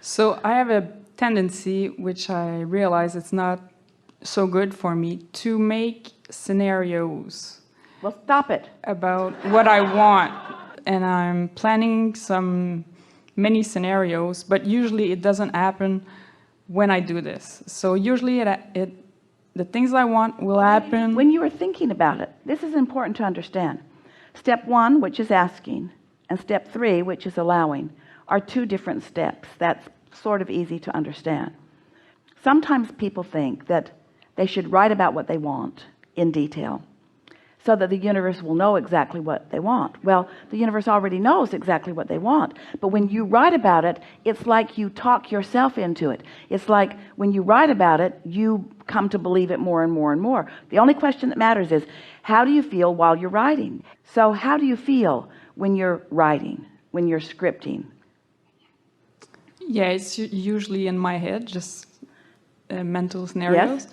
So I have a tendency, which I realize it's not so good for me, to make scenarios. Well, stop it. About what I want. And I'm planning many scenarios, but usually it doesn't happen when I do this. So usually the things I want will happen. When you are thinking about it, this is important to understand. Step 1, which is asking, and step 3, which is allowing, are 2 different steps. That's sort of easy to understand. Sometimes people think that they should write about what they want in detail so that the universe will know exactly what they want. Well, the universe already knows exactly what they want, but when you write about it, it's like you talk yourself into it. It's like when you write about it, you come to believe it more and more and more. The only question that matters is, how do you feel while you're writing? So how do you feel when you're writing, when you're scripting? Yeah, it's usually in my head, just mental scenarios. Yes.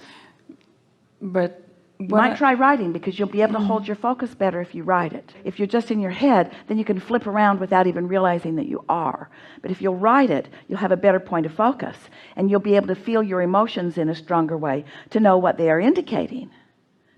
But you might try writing, because you'll be able to hold your focus better if you write it. If you're just in your head, then you can flip around without even realizing that you are. But if you'll write it, you'll have a better point of focus, and you'll be able to feel your emotions in a stronger way to know what they are indicating.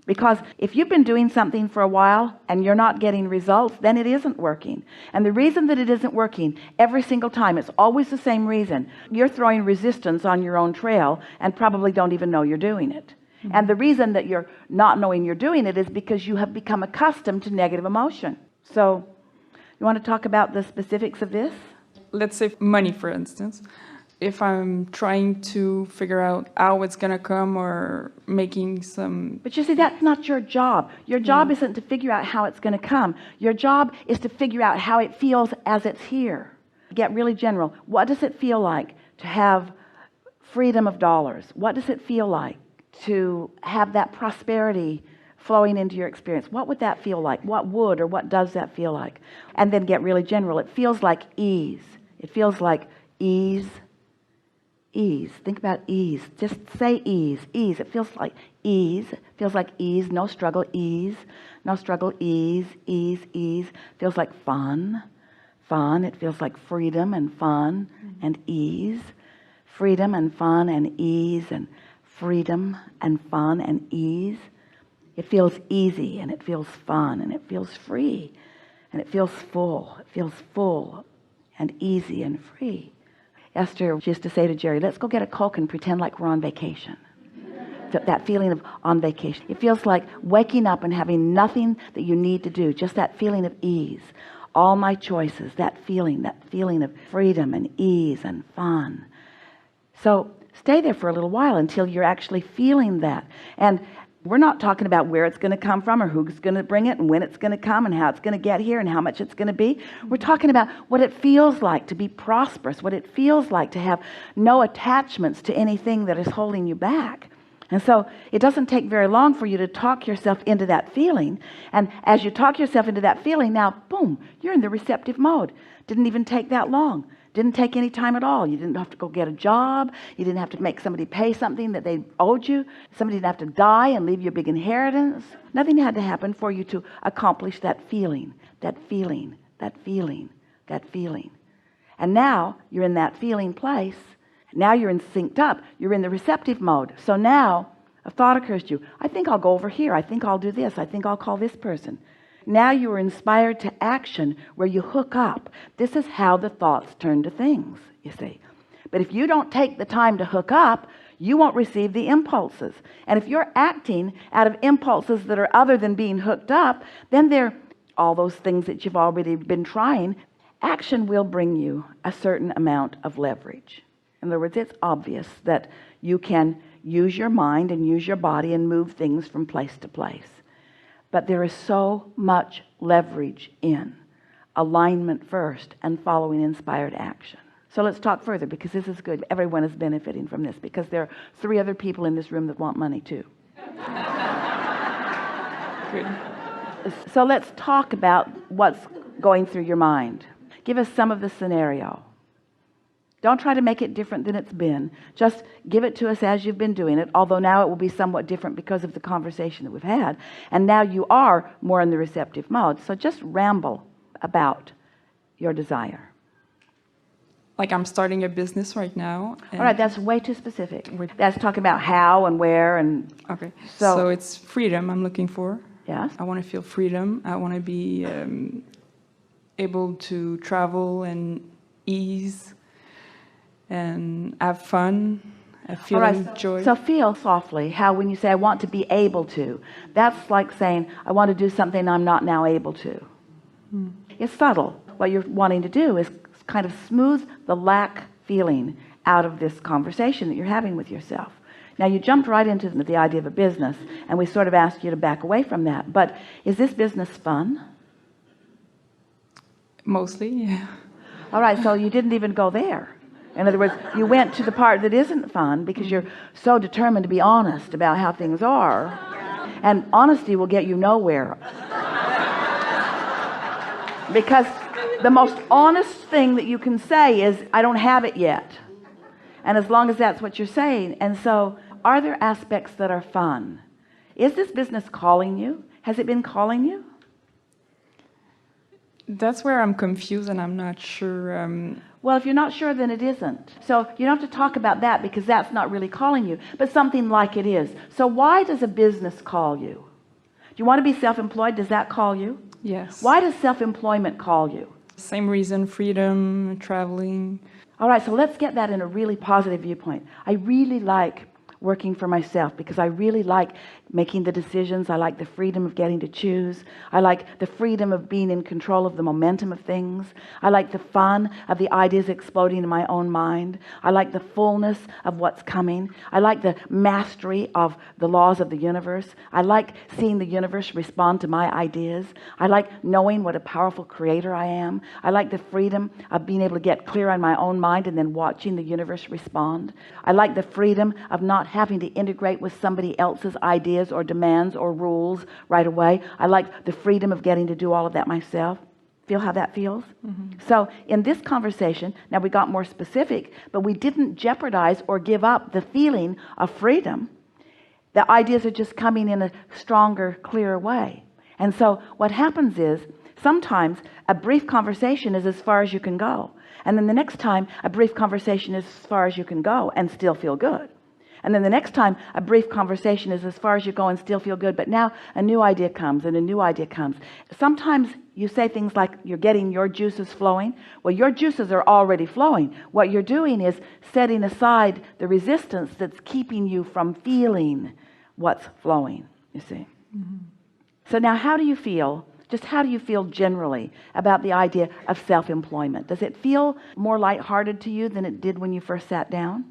Because if you've been doing something for a while and you're not getting results, then it isn't working. And the reason that it isn't working every single time, it's always the same reason. You're throwing resistance on your own trail and probably don't even know you're doing it. And the reason that you're not knowing you're doing it is because you have become accustomed to negative emotion. So you want to talk about the specifics of this? Let's say money, for instance. If I'm trying to figure out how it's going to come, or making some... But you see, that's not your job. Your job isn't to figure out how it's going to come. Your job is to figure out how it feels as it's here. Get really general. What does it feel like to have freedom of dollars? What does it feel like to have that prosperity flowing into your experience? What would that feel like? What would or what does that feel like? And then get really general. It feels like ease. It feels like ease. Ease. Think about ease. Just say ease. Ease. It feels like ease. It feels like ease. No struggle. Ease. No struggle. Ease. Ease. Ease. Feels like fun. Fun. It feels like freedom and fun and ease. Freedom and fun and ease and freedom and fun and ease. It feels easy, and it feels fun, and it feels free, and it feels full. It feels full and easy and free. Esther used to say to Jerry, let's go get a Coke and pretend like we're on vacation. That feeling of on vacation. It feels like waking up and having nothing that you need to do, just that feeling of ease. All my choices, that feeling of freedom and ease and fun. So stay there for a little while until you're actually feeling that. And we're not talking about where it's going to come from, or who's going to bring it, and when it's going to come, and how it's going to get here, and how much it's going to be. We're talking about what it feels like to be prosperous, what it feels like to have no attachments to anything that is holding you back. And so it doesn't take very long for you to talk yourself into that feeling. And as you talk yourself into that feeling, now, boom, you're in the receptive mode. Didn't even take that long. Didn't take any time at all. You didn't have to go get a job. You didn't have to make somebody pay something that they owed you. Somebody didn't have to die and leave you a big inheritance. Nothing had to happen for you to accomplish that feeling, that feeling, that feeling, that feeling. And now you're in that feeling place. Now you're in synced up. You're in the receptive mode. So now a thought occurs to you. I think I'll go over here. I think I'll do this. I think I'll call this person. Now you are inspired to action where you hook up. This is how the thoughts turn to things, you see. But if you don't take the time to hook up, you won't receive the impulses. And if you're acting out of impulses that are other than being hooked up, then they're all those things that you've already been trying. Action will bring you a certain amount of leverage. In other words, it's obvious that you can use your mind and use your body and move things from place to place. But there is so much leverage in alignment first and following inspired action. So let's talk further, because this is good. Everyone is benefiting from this, because there are 3 other people in this room that want money too. Good. So let's talk about what's going through your mind. Give us some of the scenario. Don't try to make it different than it's been. Just give it to us as you've been doing it, although now it will be somewhat different because of the conversation that we've had. And now you are more in the receptive mode. So just ramble about your desire. like I'm starting a business right now. All right, that's way too specific. That's talking about how and where and... Okay, So- so it's freedom I'm looking for. Yes? I want to feel freedom. I want to be able to travel and ease and have fun. I feel All right, joy. so feel softly how when you say I want to be able to, that's like saying I want to do something I'm not now able to. It's subtle. What you're wanting to do is kind of smooth the lack feeling out of this conversation that you're having with yourself. Now you jumped right into the idea of a business, and we sort of asked you to back away from that, but is this business fun? Mostly, yeah. All right, so you didn't even go there. In other words, you went to the part that isn't fun because you're so determined to be honest about how things are, and honesty will get you nowhere. Because the most honest thing that you can say is, I don't have it yet. And as long as that's what you're saying. And so, are there aspects that are fun? Is this business calling you? Has it been calling you? That's where I'm confused and I'm not sure. Well, if you're not sure, then it isn't. So you don't have to talk about that because that's not really calling you, but something like it is. So why does a business call you? Do you want to be self-employed? Does that call you? Yes. Why does self-employment call you? Same reason, freedom, traveling. All right, so let's get that in a really positive viewpoint. I really like working for myself because I really like making the decisions. I like the freedom of getting to choose. I like the freedom of being in control of the momentum of things. I like the fun of the ideas exploding in my own mind. I like the fullness of what's coming. I like the mastery of the laws of the universe. I like seeing the universe respond to my ideas. I like knowing what a powerful creator I am. I like the freedom of being able to get clear on my own mind and then watching the universe respond. I like the freedom of not having to integrate with somebody else's ideas or demands or rules right away. I like the freedom of getting to do all of that myself. Feel how that feels? So in this conversation, now we got more specific, but we didn't jeopardize or give up the feeling of freedom. The ideas are just coming in a stronger, clearer way. And so what happens is sometimes a brief conversation is as far as you can go. And then the next time a brief conversation is as far as you can go and still feel good. And then the next time a brief conversation is as far as you go and still feel good, but now a new idea comes and a new idea comes. Sometimes you say things like you're getting your juices flowing. Well, your juices are already flowing. What you're doing is setting aside the resistance that's keeping you from feeling what's flowing, you see. So now how do you feel? Just how do you feel generally about the idea of self-employment? Does it feel more lighthearted to you than it did when you first sat down?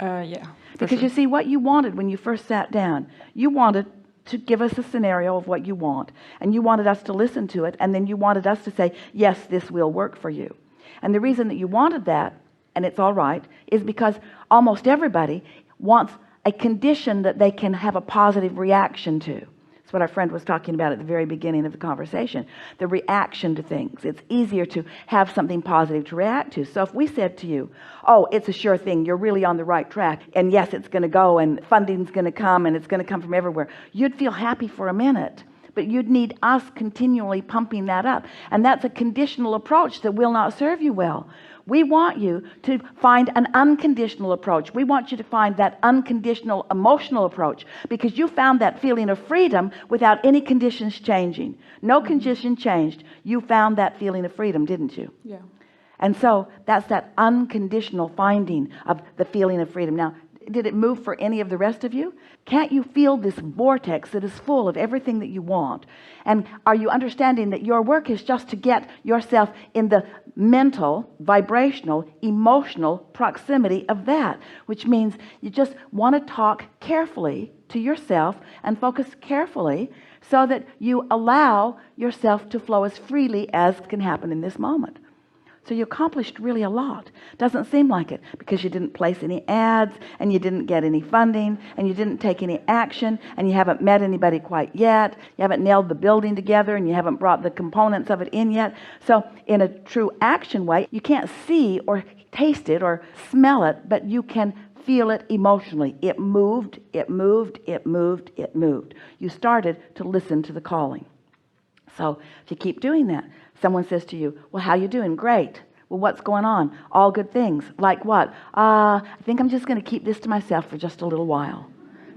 Yeah. Because you see, what you wanted when you first sat down, you wanted to give us a scenario of what you want, and you wanted us to listen to it, and then you wanted us to say, yes, this will work for you. And the reason that you wanted that, and it's all right, is because almost everybody wants a condition that they can have a positive reaction to. That's what our friend was talking about at the very beginning of the conversation, the reaction to things. It's easier to have something positive to react to. So if we said to you, oh, it's a sure thing, you're really on the right track, and yes, it's going to go, and funding's going to come, and it's going to come from everywhere, you'd feel happy for a minute, but you'd need us continually pumping that up. And that's a conditional approach that will not serve you well. We want you to find an unconditional approach. We want you to find that unconditional emotional approach, because you found that feeling of freedom without any conditions changing. No condition changed. You found that feeling of freedom, didn't you? Yeah. And so that's that unconditional finding of the feeling of freedom. Now, did it move for any of the rest of you? Can't you feel this vortex that is full of everything that you want? And are you understanding that your work is just to get yourself in the mental, vibrational, emotional proximity of that, which means you just want to talk carefully to yourself and focus carefully so that you allow yourself to flow as freely as can happen in this moment. So you accomplished really a lot. Doesn't seem like it, because you didn't place any ads, and you didn't get any funding, and you didn't take any action, and you haven't met anybody quite yet. You haven't nailed the building together, and you haven't brought the components of it in yet. So in a true action way, you can't see or taste it or smell it, but you can feel it emotionally. It moved, it moved, it moved, it moved. You started to listen to the calling. So if you keep doing that, someone says to you, well, how you doing? Great. Well, what's going on? All good things. Like what? I think I'm just going to keep this to myself for just a little while.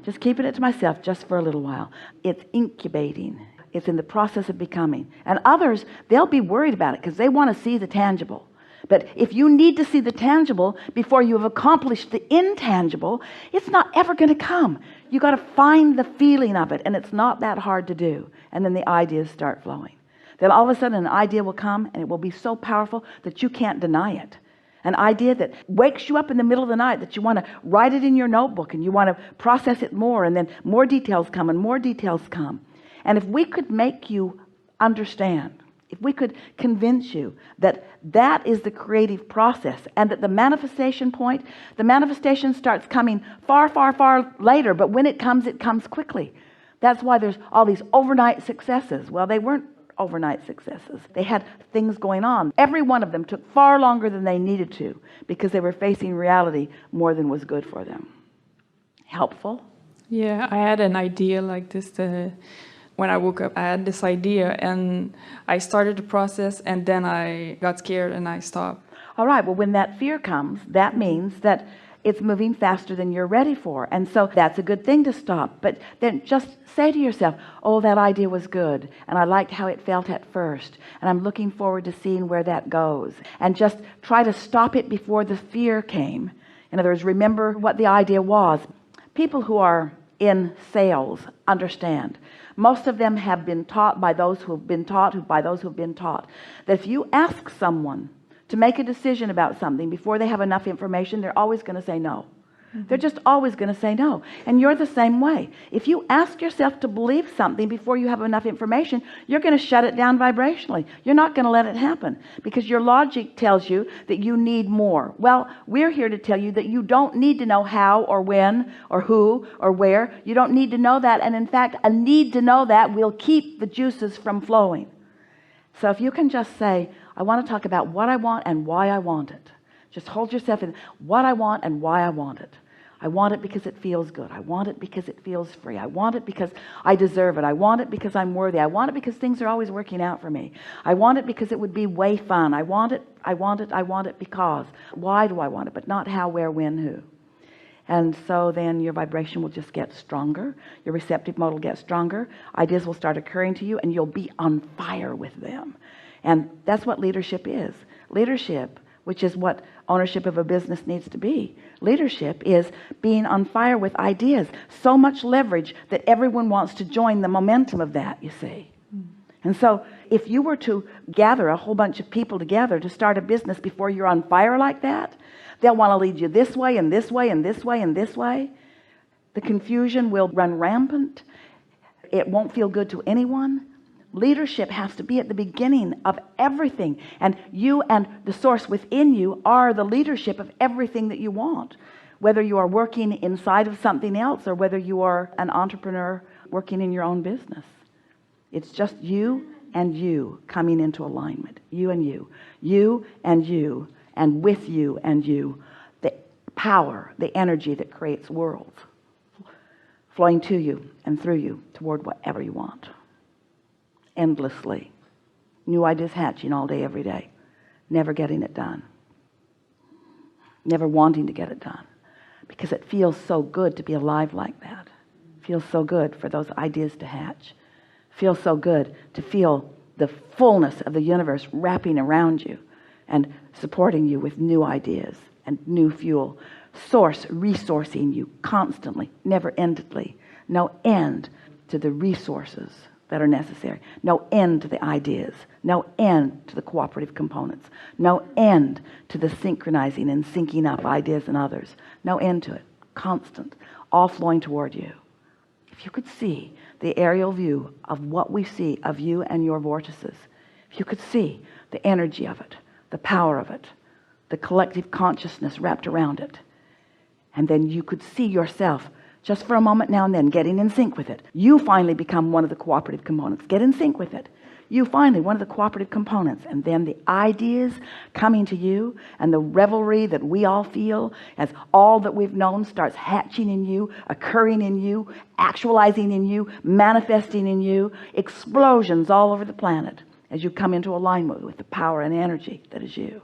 Just keeping it to myself just for a little while. It's incubating. It's in the process of becoming. And others, they'll be worried about it because they want to see the tangible. But if you need to see the tangible before you have accomplished the intangible, it's not ever going to come. You got to find the feeling of it, and it's not that hard to do. And then the ideas start flowing. Then all of a sudden an idea will come, and it will be so powerful that you can't deny it. An idea that wakes you up in the middle of the night, that you want to write it in your notebook and you want to process it more, and then more details come and more details come. And if we could make you understand, if we could convince you that that is the creative process, and that the manifestation point, the manifestation starts coming far, far, far later, but when it comes quickly. That's why there's all these overnight successes. Well, they weren't overnight successes. They had things going on. Every one of them took far longer than they needed to because they were facing reality more than was good for them. Helpful? Yeah, I had an idea like this. When I woke up, I had this idea and I started the process, and then I got scared and I stopped. All right, well, when that fear comes, that means that it's moving faster than you're ready for. And so that's a good thing to stop. But then just say to yourself, oh, that idea was good, and I liked how it felt at first, and I'm looking forward to seeing where that goes. And just try to stop it before the fear came. In other words, remember what the idea was. People who are in sales understand. Most of them have been taught by those who have been taught, by those who have been taught, that if you ask someone to make a decision about something before they have enough information, they're always going to say no. They're just always going to say no. And you're the same way. If you ask yourself to believe something before you have enough information, you're going to shut it down vibrationally. You're not going to let it happen because your logic tells you that you need more. Well, we're here to tell you that you don't need to know how or when or who or where. You don't need to know that. And in fact, a need to know that will keep the juices from flowing. So if you can just say, I want to talk about what I want and why I want it. Just hold yourself in what I want and why I want it. I want it because it feels good. I want it because it feels free. I want it because I deserve it. I want it because I'm worthy. I want it because things are always working out for me. I want it because it would be way fun. I want it, I want it, I want it because. Why do I want it? But not how, where, when, who. And so then your vibration will just get stronger. Your receptive mode will get stronger. Ideas will start occurring to you and you'll be on fire with them. And that's what leadership is. Leadership, which is what ownership of a business needs to be. Leadership is being on fire with ideas. So much leverage that everyone wants to join the momentum of that, you see. And so if you were to gather a whole bunch of people together to start a business before you're on fire like that, they'll want to lead you this way and this way and this way and this way. The confusion will run rampant. It won't feel good to anyone. Leadership has to be at the beginning of everything, and you and the source within you are the leadership of everything that you want, whether you are working inside of something else or whether you are an entrepreneur working in your own business. It's just you and you coming into alignment. You and you and with you and you, the power, the energy that creates worlds flowing to you and through you toward whatever you want. Endlessly. New ideas hatching all day, every day. Never getting it done. Never wanting to get it done. Because it feels so good to be alive like that. It feels so good for those ideas to hatch. It feels so good to feel the fullness of the universe wrapping around you and supporting you with new ideas and new fuel. Source resourcing you constantly, never-endedly. No end to the resources that are necessary. No end to the ideas. No end to the cooperative components. No end to the synchronizing and syncing up ideas and others. No end to it. Constant. All flowing toward you. If you could see the aerial view of what we see of you and your vortices, if you could see the energy of it, the power of it, the collective consciousness wrapped around it, and then you could see yourself just for a moment now and then, getting in sync with it. You finally become one of the cooperative components. Get in sync with it. You finally, one of the cooperative components. And then the ideas coming to you and the revelry that we all feel as all that we've known starts hatching in you, occurring in you, actualizing in you, manifesting in you. Explosions all over the planet as you come into alignment with the power and energy that is you.